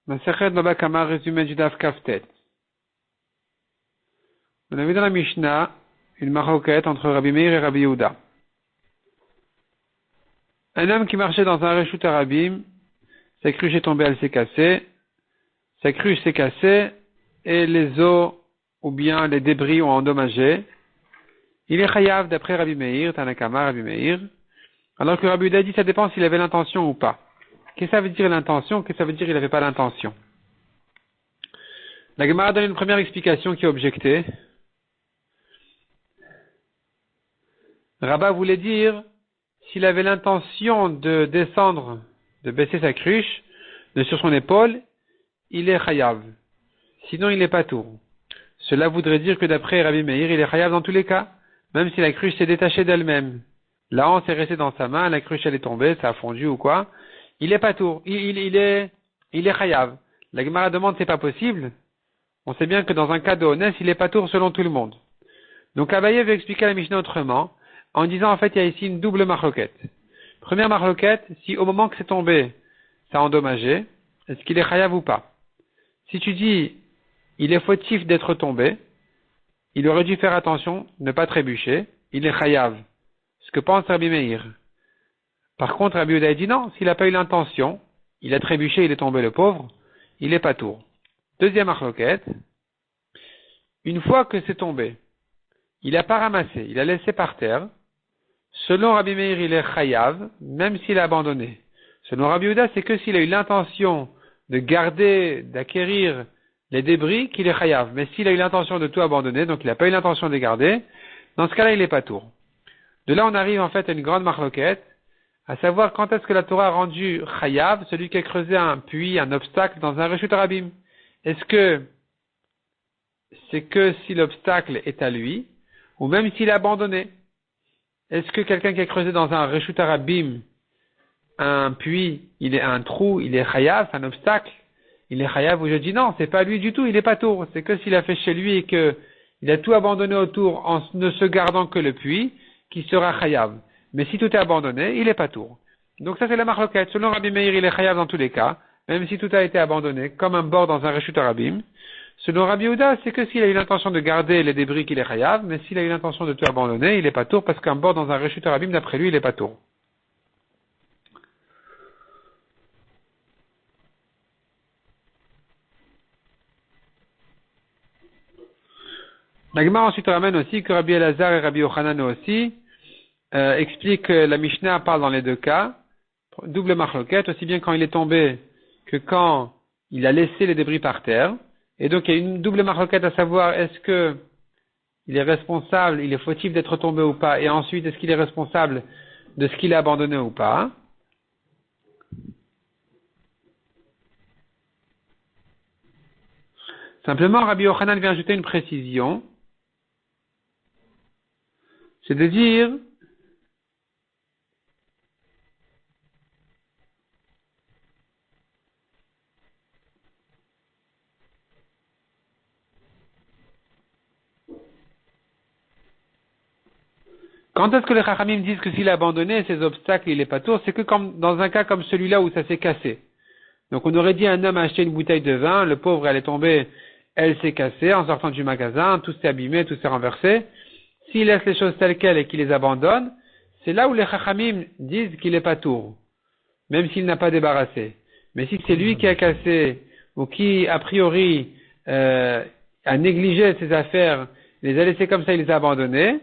Masechet Baba Kama, résumé du Daf Kaftet. On a vu dans la Mishnah une maroquette entre Rabbi Meir et Rabbi Yehuda. Un homme qui marchait dans un reshut Arabim, sa cruche est tombée, elle s'est cassée. Sa cruche s'est cassée et les os ou bien les débris ont endommagé. Il est chayav d'après Rabbi Meir, Tanakama, Rabbi Meir. Alors que Rabbi Yehuda dit ça dépend s'il avait l'intention ou pas. Qu'est-ce que ça veut dire l'intention? Qu'est-ce que ça veut dire qu'il n'avait pas l'intention? La Gemara donne une première explication qui est objectée. Rabba voulait dire, s'il avait l'intention de descendre, de baisser sa cruche, de sur son épaule, il est chayav. Sinon, il n'est pas tour. Cela voudrait dire que d'après Rabbi Meir, il est chayav dans tous les cas, même si la cruche s'est détachée d'elle-même. La hanse est restée dans sa main, la cruche elle est tombée, ça a fondu ou quoi. Il est pas tour. Il est chayav. La Gemara demande c'est pas possible. On sait bien que dans un cas de honnête, il est pas tour selon tout le monde. Donc Abaye veut expliquer la Mishnah autrement, en disant en fait il y a ici une double marloquette. Première marloquette, si au moment que c'est tombé, ça a endommagé, est-ce qu'il est chayav ou pas? Si tu dis, il est fautif d'être tombé, il aurait dû faire attention, ne pas trébucher, il est chayav. Ce que pense Rabbi Meir. Par contre, Rabbi Yehuda dit non, s'il n'a pas eu l'intention, il a trébuché, il est tombé le pauvre, il est pas tour. Deuxième marloquette, une fois que c'est tombé, il n'a pas ramassé, il a laissé par terre. Selon Rabbi Meir, il est chayav, même s'il a abandonné. Selon Rabbi Yehuda, c'est que s'il a eu l'intention de garder, d'acquérir les débris, qu'il est chayav. Mais s'il a eu l'intention de tout abandonner, donc il n'a pas eu l'intention de les garder, dans ce cas-là, il n'est pas tour. De là, on arrive en fait à une grande marloquette, à savoir quand est-ce que la Torah a rendu chayav, celui qui a creusé un puits, un obstacle dans un reshut Arabim. Est-ce que c'est que si l'obstacle est à lui, ou même s'il a abandonné? Est-ce que quelqu'un qui a creusé dans un reshut Arabim, un puits, il est un trou, il est chayav, c'est un obstacle, il est chayav, ou je dis non, c'est pas lui du tout, il est pas tour. C'est que s'il a fait chez lui et que il a tout abandonné autour en ne se gardant que le puits, qui sera chayav. Mais si tout est abandonné, il est pas tour. Donc ça c'est la marloquette. Selon Rabbi Meir, il est chayav dans tous les cas, même si tout a été abandonné, comme un bord dans un reshut Arabim. Selon Rabbi Yehuda, c'est que s'il a eu l'intention de garder les débris qu'il est chayav, mais s'il a eu l'intention de tout abandonner, il est pas tour, parce qu'un bord dans un reshut Arabim, d'après lui, il est pas tour. La Gemara ensuite ramène aussi que Rabbi Elazar et Rabbi Yochanan aussi expliquent que la Mishnah parle dans les deux cas, double marloquette, aussi bien quand il est tombé que quand il a laissé les débris par terre. Et donc il y a une double marloquette à savoir est-ce que il est responsable, il est fautif d'être tombé ou pas, et ensuite est-ce qu'il est responsable de ce qu'il a abandonné ou pas. Simplement, Rabbi Yochanan vient ajouter une précision. C'est de dire quand est-ce que les Chachamim disent que s'il a abandonné ces obstacles, il est pas tour, c'est que comme, dans un cas comme celui-là où ça s'est cassé. Donc on aurait dit un homme a acheté une bouteille de vin, le pauvre elle est tombée, elle s'est cassée en sortant du magasin, tout s'est abîmé, tout s'est renversé. S'il laisse les choses telles quelles et qu'il les abandonne, c'est là où les Chachamim disent qu'il est pas tour, même s'il n'a pas débarrassé. Mais si c'est lui qui a cassé, ou qui, a priori, a négligé ses affaires, les a laissées comme ça, il les a abandonnées,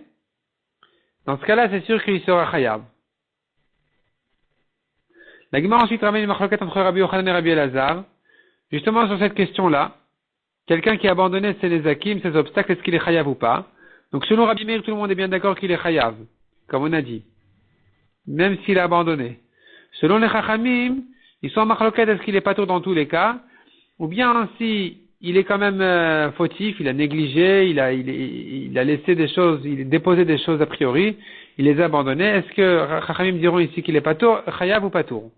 dans ce cas-là, c'est sûr qu'il sera chayav. La Gemara ensuite ramène une marloquette entre Rabbi Yochanan et Rabbi Elazar, justement sur cette question-là. Quelqu'un qui a abandonné ses nezakim, ses obstacles, est-ce qu'il est chayav ou pas? Donc selon Rabbi Meir, tout le monde est bien d'accord qu'il est chayav, comme on a dit, même s'il a abandonné. Selon les Chachamim, ils sont en marloquette, est-ce qu'il est pas tour dans tous les cas? Ou bien si il est quand même fautif, il a négligé, il a laissé des choses, il a déposé des choses a priori, il les a abandonnées. Est-ce que Chachamim diront ici qu'il est pas tour, chayav ou pas tour?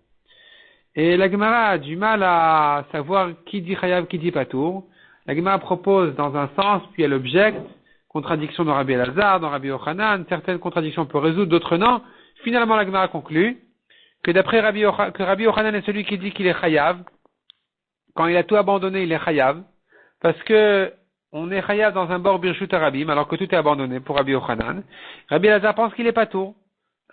Et la Gemara a du mal à savoir qui dit chayav, qui dit pas tour. La Gemara propose dans un sens, puis elle objecte, contradiction dans Rabbi Elazar, dans Rabbi Yochanan, certaines contradictions on peut résoudre, d'autres non. Finalement la Gemara conclut que d'après Rabbi Yochanan est celui qui dit qu'il est chayav, quand il a tout abandonné, il est chayav, parce que on est chayav dans un bord birshut arabim, alors que tout est abandonné pour Rabbi Yochanan. Rabbi Elazar pense qu'il est pas tour.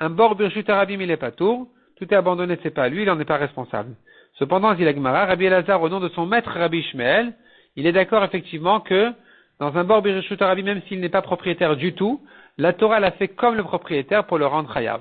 Un bord birshut arabim, il est pas tour. Tout est abandonné, c'est pas lui, il en est pas responsable. Cependant, dit la Gemara, Rabbi Elazar, au nom de son maître Rabbi Ishmael, il est d'accord effectivement que dans un bord birshut arabim, même s'il n'est pas propriétaire du tout, la Torah l'a fait comme le propriétaire pour le rendre chayav.